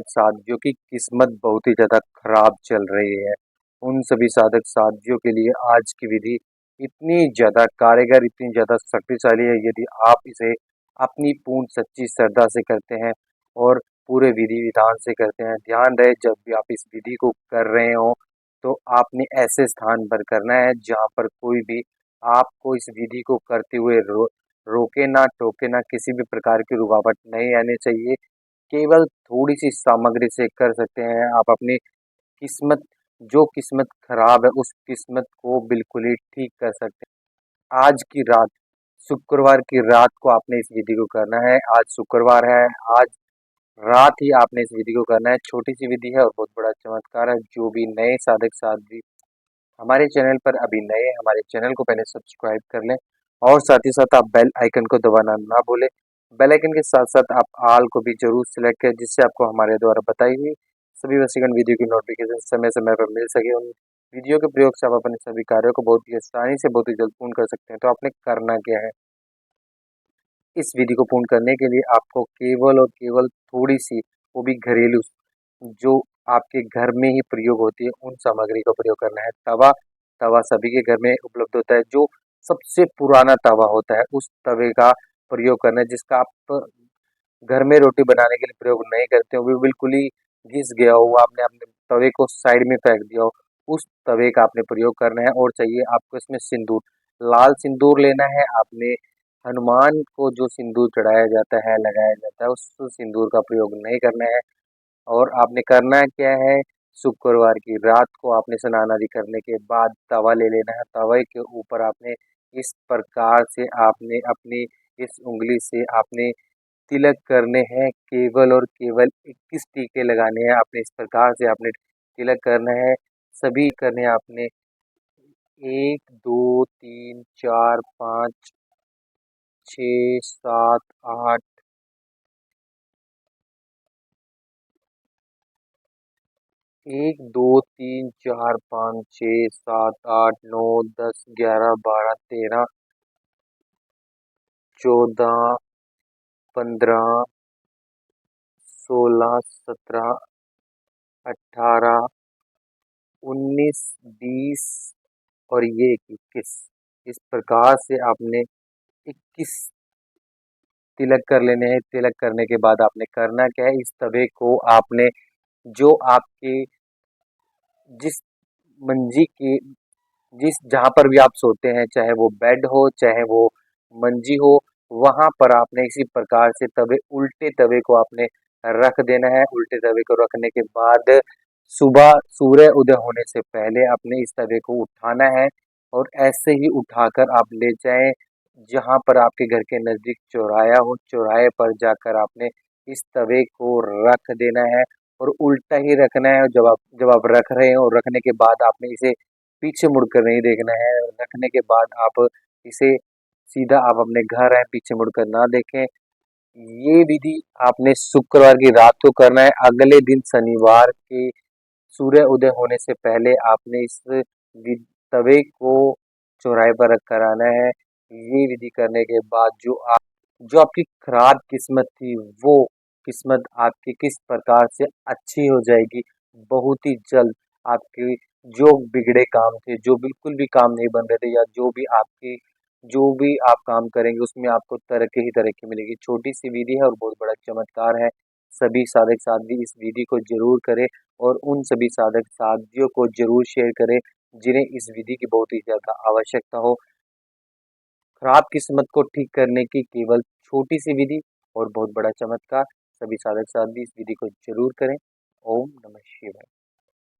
साथियों की किस्मत बहुत ही ज़्यादा खराब चल रही है। उन सभी साधक साथियों के लिए आज की विधि इतनी ज़्यादा कारगर, इतनी ज़्यादा शक्तिशाली है, यदि आप इसे अपनी पूर्ण सच्ची श्रद्धा से करते हैं और पूरे विधि-विधान से करते हैं। ध्यान रहे जब भी आप इस विधि को कर रहे हों, तो आपने ऐसे स्थान पर करना है जहाँ पर कोई भी आपको इस विधि को करते हुए रोके ना, टोके ना, किसी भी प्रकार की रुकावट नहीं आनी चाहिए। केवल थोड़ी-सी सामग्री से कर सकते हैं आप अपनी किस्मत जो किस्मत खराब है, उस किस्मत को बिल्कुल ही ठीक कर सकते हैं। आज की रात, शुक्रवार की रात को आपने इस विधि को करना है। आज शुक्रवार है, आज रात ही आपने इस विधि को करना है। छोटी-सी विधि है और बहुत बड़ा चमत्कार है। जो भी नए साधक-साध्वी हमारे चैनल पर अभी नए हैं, हमारे चैनल को पहले सब्सक्राइब कर लें और साथ ही साथ आप बेल आइकन को दबाना ना भूलें। बेल आइकन के साथ-साथ आप ऑल को भी ज़रूर सेलेक्ट करें, जिससे आपको हमारे द्वारा बताई हुई सभी वशीकरण वीडियो की नोटिफिकेशन समय-समय पर मिल सके। उन वीडियो के प्रयोग से आप अपने सभी कार्यों को बहुत ही आसानी से, बहुत ही जल्द पूर्ण कर सकते हैं। तो आपने करना क्या है? इस विधि को पूर्ण करने के लिए आपको केवल और केवल थोड़ी-सी, वो भी घरेलू, जो आपके घर में ही प्रयोग होती है, उन सामग्री का प्रयोग करना है। तवा तवा सभी के घर में उपलब्ध होता है। जो सबसे पुराना तवा होता है, उस तवे का प्रयोग करना है, जिसका आप घर में रोटी बनाने के लिए प्रयोग नहीं करते हो, वो बिल्कुल ही घिस गया हो, आपने अपने तवे को साइड में फेंक दिया हो, उस तवे का आपने प्रयोग करना है। और चाहिए आपको इसमें सिंदूर, लाल सिंदूर लेना है आपने। हनुमान को जो सिंदूर चढ़ाया जाता है, लगाया जाता है, उस सिंदूर का प्रयोग नहीं करना है। और आपने करना क्या है, शुक्रवार की रात को आपने स्नान आदि करने के बाद तवा ले लेना है। तवे के ऊपर आपने इस प्रकार से आपने अपनी इस उँगली से आपने तिलक करने हैं, केवल और केवल 21 टीके लगाने हैं। आपने इस प्रकार से आपने तिलक करना है, सभी करने हैं आपने 1, 2, 3, 4, 5, 6, 7, 8, 1, 2, 3, 4, 5, 6, 7, 8, 9, 10, 11, 12, 13, 14, 15, 16, 17, 18, 19, 20 और ये 21। इस प्रकार से आपने 21 तिलक कर लेने हैं। तिलक करने के बाद आपने करना क्या है, इस तवे को आपने जो आपके जिस मंजी की जिस जहाँ पर भी आप सोते हैं, चाहे वो बेड हो, चाहे वो मंजी हो, वहाँ पर आपने इसी प्रकार से उल्टे तवे को आपने रख देना है। उल्टे तवे को रखने के बाद सुबह सूर्य उदय होने से पहले आपने इस तवे को उठाना है और ऐसे ही उठाकर आप ले जाएँ जहाँ पर आपके घर के नज़दीक चौराहा हो, चौराहे पर जाकर आपने इस तवे को रख देना है और उल्टा ही रखना है। जब आप रख रहे हो, रखने के बाद आपने इसे पीछे मुड़कर नहीं देखना है। रखने के बाद आप इसे सीधा आप अपने घर आए, पीछे मुड़कर ना देखें। ये विधि आपने शुक्रवार की रात को करना है। अगले दिन शनिवार के सूर्य उदय होने से पहले आपने इस तवे को चौराहे पर रख कर आना है। ये विधि करने के बाद जो आपकी खराब किस्मत थी, वो किस्मत आपकी किस प्रकार से अच्छी हो जाएगी। बहुत ही जल्द आपके जो बिगड़े काम थे, जो बिल्कुल भी काम नहीं बन रहे थे, या जो भी आप काम करेंगे उसमें आपको तरक्की ही तरक्की मिलेगी। छोटी सी विधि है और बहुत बड़ा चमत्कार है। सभी साधक साध्वी इस विधि को जरूर करें और उन सभी साधक साथियों को जरूर शेयर करें जिन्हें इस विधि की बहुत ही ज्यादा आवश्यकता हो। खराब किस्मत को ठीक करने की केवल छोटी सी विधि और बहुत बड़ा चमत्कार। सभी साधक साध्वी इस विधि को जरूर करें। ओम नमः शिवाय।